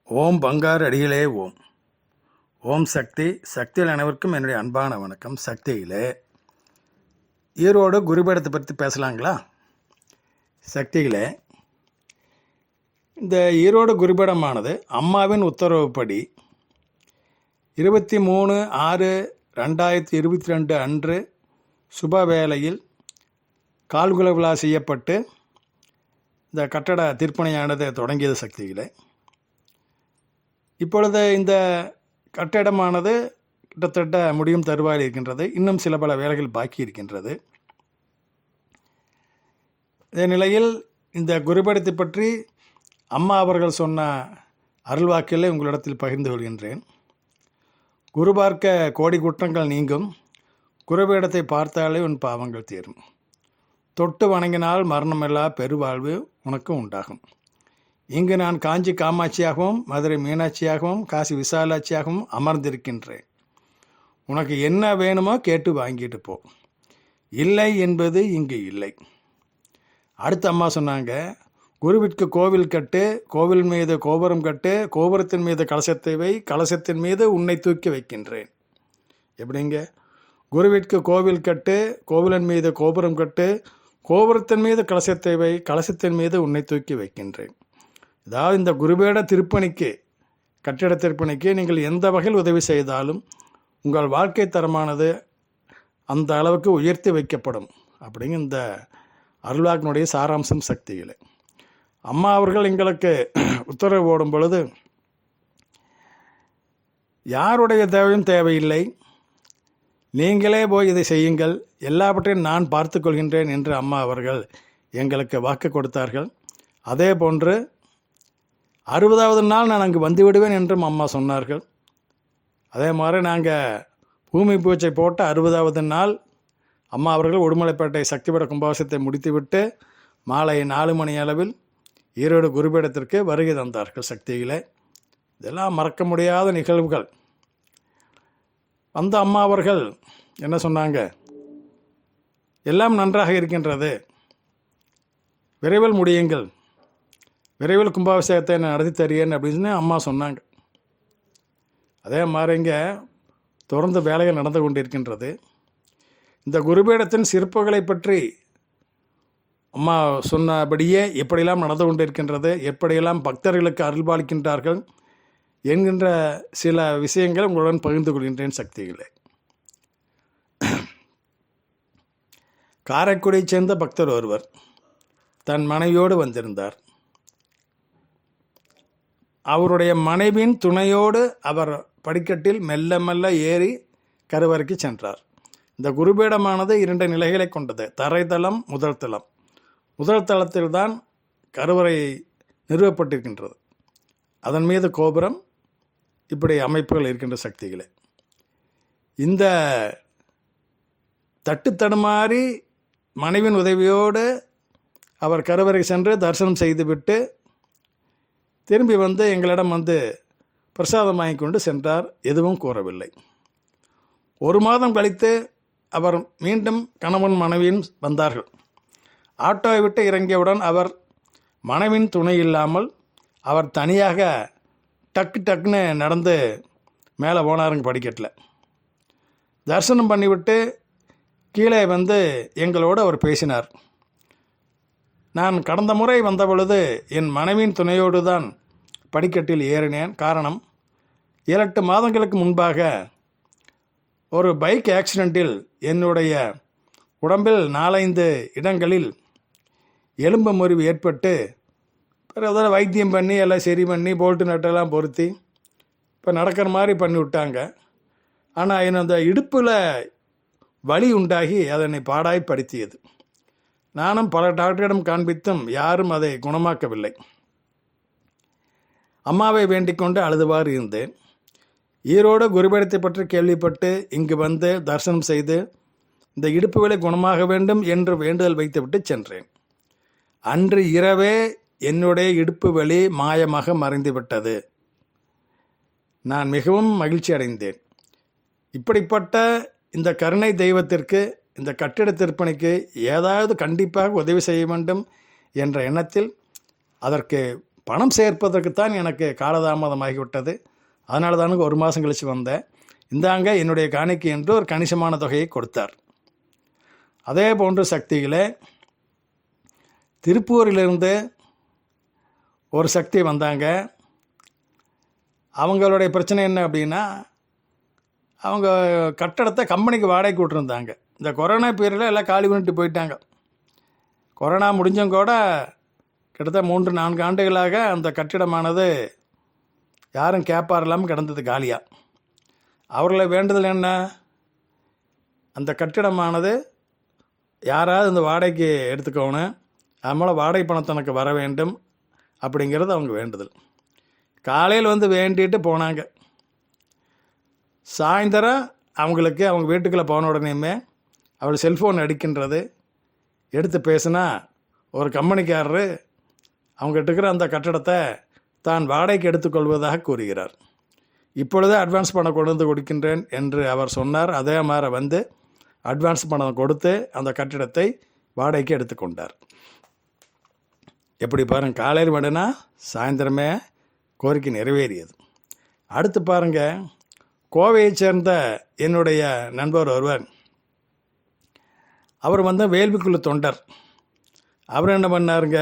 ஓம் பங்காரு அடிகளே ஓம். ஓம் சக்தி. சக்தியில் அனைவருக்கும் என்னுடைய அன்பான வணக்கம். சக்தியில் ஈரோடு குருபீடத்தை பற்றி பேசலாங்களா? சக்தியில் இந்த ஈரோடு குருபீடமானது அம்மாவின் உத்தரவுப்படி 23/6/2022 அன்று சுப வேளையில் கால்குல விழா செய்யப்பட்டு இந்த கட்டட திருப்பணியானது தொடங்கியது. சக்தியில் இப்பொழுது இந்த கட்டிடமானது கிட்டத்தட்ட முடியும் தருவாயில் இருக்கின்றது. இன்னும் சில பல வேலைகள் பாக்கி இருக்கின்றது. இதே நிலையில் இந்த குருபீடத்தை பற்றி அம்மா அவர்கள் சொன்ன அருள்வாக்கிலே உங்களிடத்தில் பகிர்ந்து கொள்கின்றேன். குரு பார்க்க கோடி குற்றங்கள் நீங்கும், குருபீடத்தை பார்த்தாலே உன் பாவங்கள் தீரும், தொட்டு வணங்கினால் மரணமில்லா பெருவாழ்வு உனக்கு உண்டாகும். இங்கு நான் காஞ்சி காமாட்சியாகவும் மதுரை மீனாட்சியாகவும் காசி விசாலாட்சியாகவும் அமர்ந்திருக்கின்றேன். உனக்கு என்ன வேணுமோ கேட்டு வாங்கிட்டு போ, இல்லை என்பது இங்கு இல்லை. அடுத்த அம்மா சொன்னாங்க, குருவிற்கு கோவில் கட்டு, கோவில் மீது கோபுரம் கட்டு, கோபுரத்தின் மீது கலசத்தை வை, கலசத்தின் மீது உன்னை தூக்கி வைக்கின்றேன். எப்படிங்க? குருவிற்கு கோவில் கட்டு, கோவிலின் மீது கோபுரம் கட்டு, கோபுரத்தின் மீது கலசத்தை வை, கலசத்தின் மீது உன்னை தூக்கி வைக்கின்றேன். அதாவது இந்த குருபீட திருப்பணிக்கு, கட்டிட திருப்பணிக்கு நீங்கள் எந்த வகையில் உதவி செய்தாலும் உங்கள் வாழ்க்கை தரமானது அந்த அளவுக்கு உயர்த்தி வைக்கப்படும் அப்படிங்க இந்த அருள்வாக்கினுடைய சாராம்சம். சக்தியில் அம்மா அவர்கள் எங்களுக்கு உத்தரவு போடும் பொழுது யாருடைய தேவையும் தேவையில்லை, நீங்களே போய் இதை செய்யுங்கள், எல்லாவற்றையும் நான் பார்த்து கொள்கின்றேன் என்று அம்மா அவர்கள் எங்களுக்கு வாக்கு கொடுத்தார்கள். அதே போன்று 60வது நாள் நான் அங்கு வந்து விடுவேன் என்றும் அம்மா சொன்னார்கள். அதே மாதிரி நாங்கள் பூமி பூஜை போட்ட 60வது நாள் அம்மா அவர்கள் உடுமலைப்பேட்டை சக்திபீட கும்பாபிஷேகத்தை முடித்துவிட்டு மாலை 4 மணி அளவில் ஈரோடு குருபீடத்திற்கு வருகை தந்தார்கள். சக்தியில் இதெல்லாம் மறக்க முடியாத நிகழ்வுகள். அந்த அம்மா அவர்கள் என்ன சொன்னாங்க, எல்லாம் நன்றாக இருக்கின்றது, விரைவில் முடியுங்கள், விரைவில் கும்பாபிஷேகத்தை நான் நடத்தி தருகிறேன் அப்படின்னு அம்மா சொன்னாங்க. அதே மாதிரி இங்கே தொடர்ந்து வேலைகள் நடந்து கொண்டிருக்கின்றது. இந்த குருபீடத்தின் சிறப்புகளை பற்றி அம்மா சொன்னபடியே எப்படியெல்லாம் நடந்து கொண்டிருக்கின்றது, எப்படியெல்லாம் பக்தர்களுக்கு அருள்பாலிக்கின்றார்கள் என்கின்ற சில விஷயங்கள் உங்களுடன் பகிர்ந்து கொள்கின்றேன். சக்திகளே, காரைக்குடியைச் சேர்ந்த பக்தர் ஒருவர் தன் மனைவியோடு வந்திருந்தார். அவருடைய மனைவியின் துணையோடு அவர் படிக்கட்டில் மெல்ல மெல்ல ஏறி கருவறைக்கு சென்றார். இந்த குருபீடமானது 2 நிலைகளை கொண்டது. தரைத்தளம், முதல் தளம். முதல் தளத்தில்தான் கருவறை நிறுவப்பட்டிருக்கின்றது. அதன் மீது கோபுரம், இப்படி அமைப்புகள் இருக்கின்ற. சக்திகளே, இந்த தட்டு தடுமாறி மனைவியின் உதவியோடு அவர் கருவறை சென்று தரிசனம் செய்துவிட்டு திரும்பி வந்து எங்களிடம் வந்து பிரசாதம் வாங்கி கொண்டு சென்றார். எதுவும் கூறவில்லை. 1 மாதம் கழித்து அவர் மீண்டும் கணவன் மனைவியும் வந்தார்கள். ஆட்டோவை விட்டு இறங்கியவுடன் அவர் மனைவின் துணை இல்லாமல் அவர் தனியாக டக்குன்னு நடந்து மேலே போனாருங்க படிக்கட்டில். தரிசனம் பண்ணிவிட்டு கீழே வந்து எங்களோடு அவர் பேசினார். நான் கடந்த முறை வந்த பொழுது என் மனைவியின் துணையோடு தான் படிக்கட்டில் ஏறினேன். காரணம், 7-8 மாதங்களுக்கு முன்பாக ஒரு பைக் ஆக்சிடெண்ட்டில் என்னுடைய உடம்பில் 4-5 இடங்களில் எலும்பு முறிவு ஏற்பட்டு பிறகு வைத்தியம் பண்ணி எல்லாம் சரி பண்ணி போல்ட்டு நட்டெல்லாம் பொருத்தி இப்போ நடக்கிற மாதிரி பண்ணி விட்டாங்க. ஆனால் என்னோட இடுப்பில் வலி உண்டாகி அதனை பாடாய்ப்படுத்தியது. நானும் பல டாக்டரிடம் காண்பித்தும் யாரும் அதை குணமாக்கவில்லை. அம்மாவை வேண்டிக் கொண்டு அழுதுவாறு இருந்தேன். ஈரோடு குருபீடத்தை பற்றி கேள்விப்பட்டு இங்கு வந்து தரிசனம் செய்து இந்த இடுப்பு வலி குணமாக வேண்டும் என்று வேண்டுதல் வைத்துவிட்டு சென்றேன். அன்று இரவே என்னுடைய இடுப்பு வலி மாயமாக மறைந்துவிட்டது. நான் மிகவும் மகிழ்ச்சி அடைந்தேன். இப்படிப்பட்ட இந்த கருணை தெய்வத்திற்கு, இந்த கட்டிட திருப்பணிக்கு ஏதாவது கண்டிப்பாக உதவி செய்ய வேண்டும் என்ற எண்ணத்தில் அதற்கு பணம் சேர்ப்பதற்குத்தான் எனக்கு காலதாமதமாகிவிட்டது. அதனால தானுங்க 1 மாதம் கழித்து வந்தேன். இந்தாங்க என்னுடைய காணிக்கை என்று ஒரு கணிசமான தொகையை கொடுத்தார். அதே போன்று சக்திகளே, திருப்பூரிலிருந்து ஒரு சக்தி வந்தாங்க. அவங்களுடைய பிரச்சனை என்ன அப்படின்னா, அவங்க கட்டடத்தை கம்பெனிக்கு வாடகைக்கு விட்டுருந்தாங்க. இந்த கொரோனா பீரியடில் எல்லாம் காலி பண்ணிட்டு போயிட்டாங்க. கொரோனா முடிஞ்சும் கூட கிட்டத்தட்ட 3-4 ஆண்டுகளாக அந்த கட்டிடமானது யாரும் கேட்பார் இல்லாமல் கிடந்தது காலியாக. அவர்களை வேண்டுதல் என்ன, அந்த கட்டிடமானது யாராவது இந்த வாடகைக்கு எடுத்துக்கோணும், அதனால் வாடகை பணம் தனக்கு வர வேண்டும் அப்படிங்கிறது அவங்க வேண்டுதல். காலையில் வந்து வேண்டிட்டு போனாங்க. சாயந்தரம் அவங்களுக்கு அவங்க வீட்டுக்குள்ளே போன உடனேயுமே அவள் செல்ஃபோன் அடிக்கின்றது. எடுத்து பேசுனா ஒரு கம்பெனிக்காரரு அவங்ககிட்ட இருக்கிற அந்த கட்டடத்தை தான் வாடகைக்கு எடுத்துக்கொள்வதாக கூறுகிறார். இப்பொழுதே அட்வான்ஸ் பணம் கொண்டு வந்து கொடுக்கின்றேன் என்று அவர் சொன்னார். அதே மாதிரி வந்து அட்வான்ஸ் பணம் கொடுத்து அந்த கட்டிடத்தை வாடகைக்கு எடுத்துக்கொண்டார். எப்படி பாருங்கள், காலையில் வேணுன்னா சாயந்தரமே கோரிக்கை நிறைவேறியது. அடுத்து பாருங்கள், கோவையை சேர்ந்த என்னுடைய நண்பர் ஒருவர், அவர் வந்து வேள்விக்குழு தொண்டர். அவர் என்ன பண்ணாருங்க,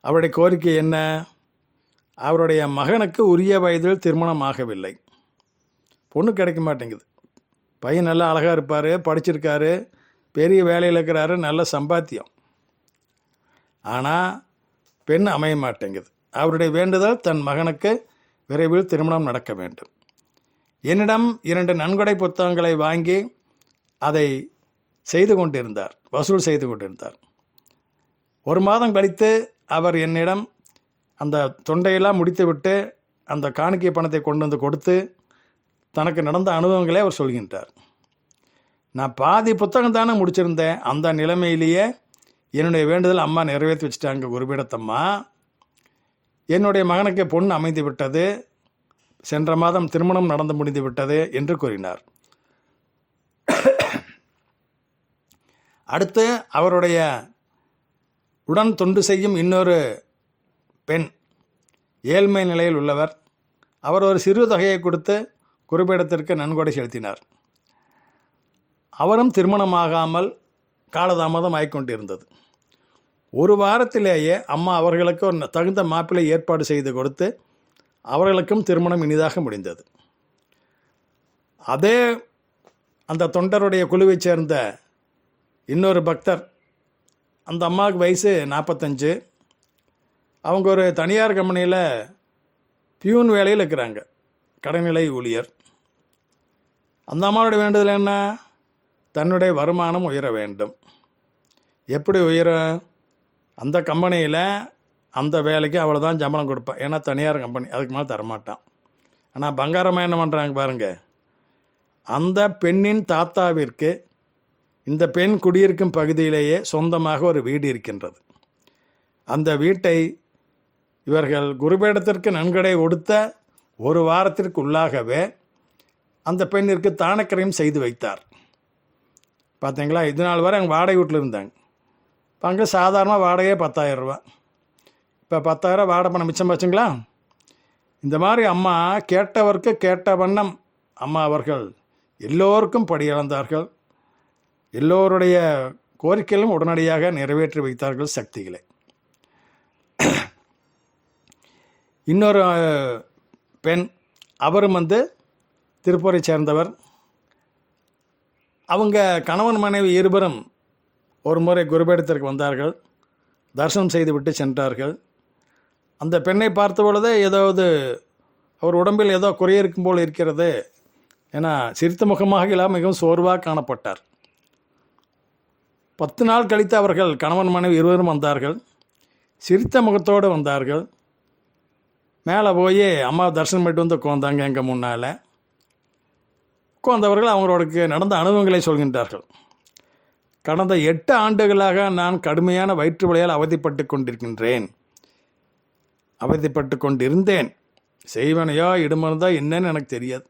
அவருடைய கோரிக்கை என்ன, அவருடைய மகனுக்கு உரிய வயதில் திருமணம் ஆகவில்லை. பொண்ணு கிடைக்க மாட்டேங்குது. பையன் நல்லா அழகாக இருப்பார், படிச்சிருக்காரு, பெரிய வேலையில் இருக்கிறாரு, நல்ல சம்பாத்தியம். ஆனால் பெண் அமைய மாட்டேங்குது. அவருடைய வேண்டுதல் தன் மகனுக்கு விரைவில் திருமணம் நடக்க வேண்டும். என்னிடம் 2 நன்கொடை புத்தகங்களை வாங்கி அதை செய்து கொண்டிருந்தார், வசூல் செய்து கொண்டிருந்தார். 1 மாதம் கழித்து அவர் என்னிடம் அந்த தொண்டையெல்லாம் முடித்துவிட்டு அந்த காணிக்கை பணத்தை கொண்டு வந்து கொடுத்து தனக்கு நடந்த அனுபவங்களே அவர் சொல்கின்றார். நான் பாதி புத்தகம் தானே முடிச்சிருந்தேன். அந்த நிலைமையிலேயே என்னுடைய வேண்டுதல் அம்மா நிறைவேற்றி வச்சுட்டாங்க. குருபீடத்தம்மா, என்னுடைய மகனுக்கு பொண்ணு அமைந்து விட்டது, சென்ற மாதம் திருமணம் நடந்து முடிந்து விட்டது என்று கூறினார். அடுத்து அவருடைய உடன் தொண்டு செய்யும் இன்னொரு பெண், ஏழ்மை நிலையில் உள்ளவர், அவர் ஒரு சிறு தொகையை கொடுத்து குருபீடத்திற்கு நன்கொடை செலுத்தினார். அவரும் திருமணமாகாமல் காலதாமதம் ஆகிக்கொண்டிருந்தது. 1 வாரத்திலேயே அம்மா அவர்களுக்கு ஒரு தகுந்த மாப்பிள்ளை ஏற்பாடு செய்து கொடுத்து அவர்களுக்கும் திருமணம் இனிதாக முடிந்தது. அதே அந்த தொண்டருடைய குழுவைச் சேர்ந்த இன்னொரு பக்தர், அந்த அம்மாவுக்கு வயசு 45, அவங்க ஒரு தனியார் கம்பெனியில் பியூன் வேலையில் இருக்கிறாங்க, கடைநிலை ஊழியர். அந்த அம்மாவுடைய வேண்டுதல் என்ன, தன்னுடைய வருமானம் உயர வேண்டும். எப்படி உயரும், அந்த கம்பெனியில் அந்த வேலைக்கு அவ்வளோ தான் சம்பளம் கொடுப்பேன், ஏன்னா தனியார் கம்பெனி, அதுக்கு மேலே தரமாட்டான். ஆனால் பங்காரமாக என்ன பண்ணுறாங்க பாருங்கள், அந்த பெண்ணின் தாத்தாவிற்கு இந்த பெண் குடியிருக்கும் பகுதியிலேயே சொந்தமாக ஒரு வீடு இருக்கின்றது. அந்த வீட்டை இவர்கள் குருபீடத்திற்கு நன்கொடை கொடுத்த 1 வாரத்திற்கு உள்ளாகவே அந்த பெண்ணிற்கு தானக்கரையும் செய்து வைத்தார். பார்த்தீங்களா, இது நாள் வரை அவங்க வாடகை வீட்டில் இருந்தாங்க. இப்போ அங்கே சாதாரணமாக வாடகையே 10,000 ரூபா. இப்போ 10,000 வாடகை பணம் மிச்சம் வச்சுங்களா. இந்த மாதிரி அம்மா கேட்டவர்க்கு கேட்ட வண்ணம் அம்மா அவர்கள் எல்லோருக்கும் படியளந்தார்கள். எல்லோருடைய கோரிக்கைகளும் உடனடியாக நிறைவேற்றி வைத்தார்கள் சக்திகளை. இன்னொரு பெண், அவரும் வந்து திருப்பூரை சேர்ந்தவர். அவங்க கணவன் மனைவி இருவரும் ஒரு முறை குருபீடத்திற்கு வந்தார்கள், தரிசனம் செய்துவிட்டு சென்றார்கள். அந்த பெண்ணை பார்த்த பொழுது ஏதாவது அவர் உடம்பில் ஏதோ குறையிருக்கும் போல் இருக்கிறது, ஏன்னா சிரித்த முகமாக இல்லாமல் மிகவும் சோர்வாக காணப்பட்டார். 10 நாள் கழித்து அவர்கள் கணவன் மனைவி இருவரும் வந்தார்கள், சிரித்த முகத்தோடு வந்தார்கள். மேலே போய் அம்மா தரிசனம் பண்ணிட்டு வந்து உட்காந்தாங்க. எங்கள் முன்னால் உட்கார்ந்தவர்கள் அவங்களுக்கு நடந்த அனுபவங்களை சொல்கின்றார்கள். கடந்த 8 ஆண்டுகளாக நான் கடுமையான வயிற்று வலியால் அவதிப்பட்டு கொண்டிருந்தேன். செய்வனையோ இடுமருந்தோ என்னன்னு எனக்கு தெரியாது.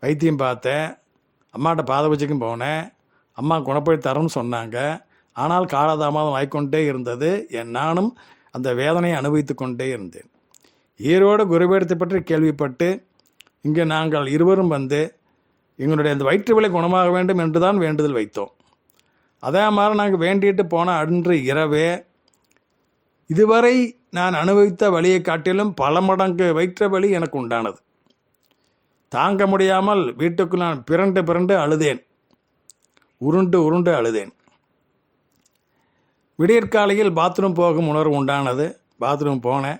வைத்தியம் பார்த்தேன், அம்மாட்ட பாத பூஜைக்கும் போனேன், அம்மா குணப்படுத்தி தரேன்னு சொன்னாங்க. ஆனால் காலதாமதம் ஆகிக்கொண்டே இருந்தது. நானும் அந்த வேதனையை அனுபவித்து கொண்டே இருந்தேன். ஈரோடு குருபீடத்தை பற்றி கேள்விப்பட்டு இங்கே நாங்கள் இருவரும் வந்து எங்களுடைய அந்த வயிற்று வலி குணமாக வேண்டும் என்று தான் வேண்டுதல் வைத்தோம். அதே மாதிரி நாங்கள் வேண்டிட்டு போன அன்று இரவே இதுவரை நான் அனுபவித்த வலியை காட்டிலும் பல மடங்கு வயிற்று வலி எனக்கு உண்டானது. தாங்க முடியாமல் வீட்டுக்கு நான் பிறண்டு அழுதேன், உருண்டு அழுதேன். விடியற்காலையில் பாத்ரூம் போகும் உணர்வு உண்டானது. பாத்ரூம் போனேன்.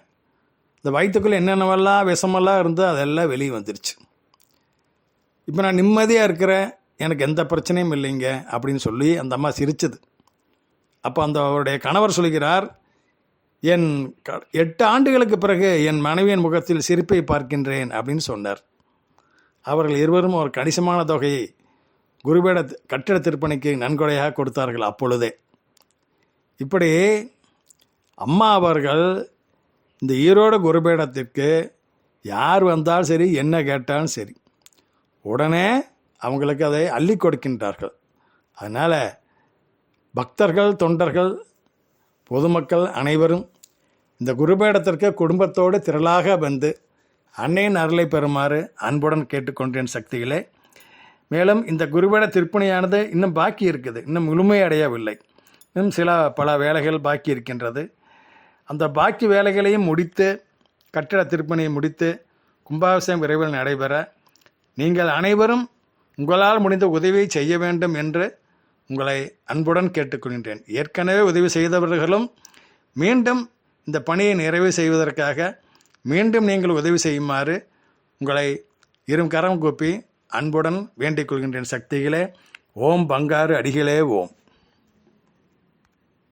இந்த வயிற்றுக்குள்ளே என்னென்னவெல்லாம் விஷமெல்லாம் இருந்தோ அதெல்லாம் வெளியே வந்துருச்சு. இப்போ நான் நிம்மதியாக இருக்கிறேன், எனக்கு எந்த பிரச்சனையும் இல்லைங்க அப்படின்னு சொல்லி அந்த அம்மா சிரிச்சது. அப்போ அந்த அவருடைய கணவர் சொல்கிறார், என் 8 ஆண்டுகளுக்கு பிறகு என் மனைவியின் முகத்தில் சிரிப்பை பார்க்கின்றேன் அப்படின்னு சொன்னார். அவர்கள் இருவரும் ஒரு கணிசமான தொகையை குருபீட கட்டிட திருப்பணிக்கு நன்கொடையாக கொடுத்தார்கள் அப்பொழுதே. இப்படி அம்மா அவர்கள் இந்த ஈரோடு குருபீடத்திற்கு யார் வந்தாலும் சரி, என்ன கேட்டாலும் சரி, உடனே அவங்களுக்கு அதை அள்ளி கொடுக்கின்றார்கள். அதனால் பக்தர்கள், தொண்டர்கள், பொதுமக்கள் அனைவரும் இந்த குருபீடத்திற்கு குடும்பத்தோடு திரளாக வந்து அன்னையின் அருளை பெறுமாறு அன்புடன் கேட்டுக்கொண்டேன் சக்திகளே. மேலும் இந்த குருபீட திருப்பணியானது இன்னும் பாக்கி இருக்குது, இன்னும் முழுமையடையவில்லை. இன்னும் பல வேலைகள் பாக்கி இருக்கின்றது. அந்த பாக்கி வேலைகளையும் முடித்து, கட்டிட திருப்பணியை முடித்து கும்பாபிஷேகம் விரைவில் நடைபெற நீங்கள் அனைவரும் உங்களால் முடிந்த உதவியை செய்ய வேண்டும் என்று உங்களை அன்புடன் கேட்டுக்கொள்கின்றேன். ஏற்கனவே உதவி செய்தவர்களும் மீண்டும் இந்த பணியை நிறைவு செய்வதற்காக மீண்டும் நீங்கள் உதவி செய்யுமாறு உங்களை கரம் கூப்பி அன்புடன் வேண்டிக் கொள்கின்றேன் சக்திகளே. ஓம் பங்காரு அடிகளே ஓம்.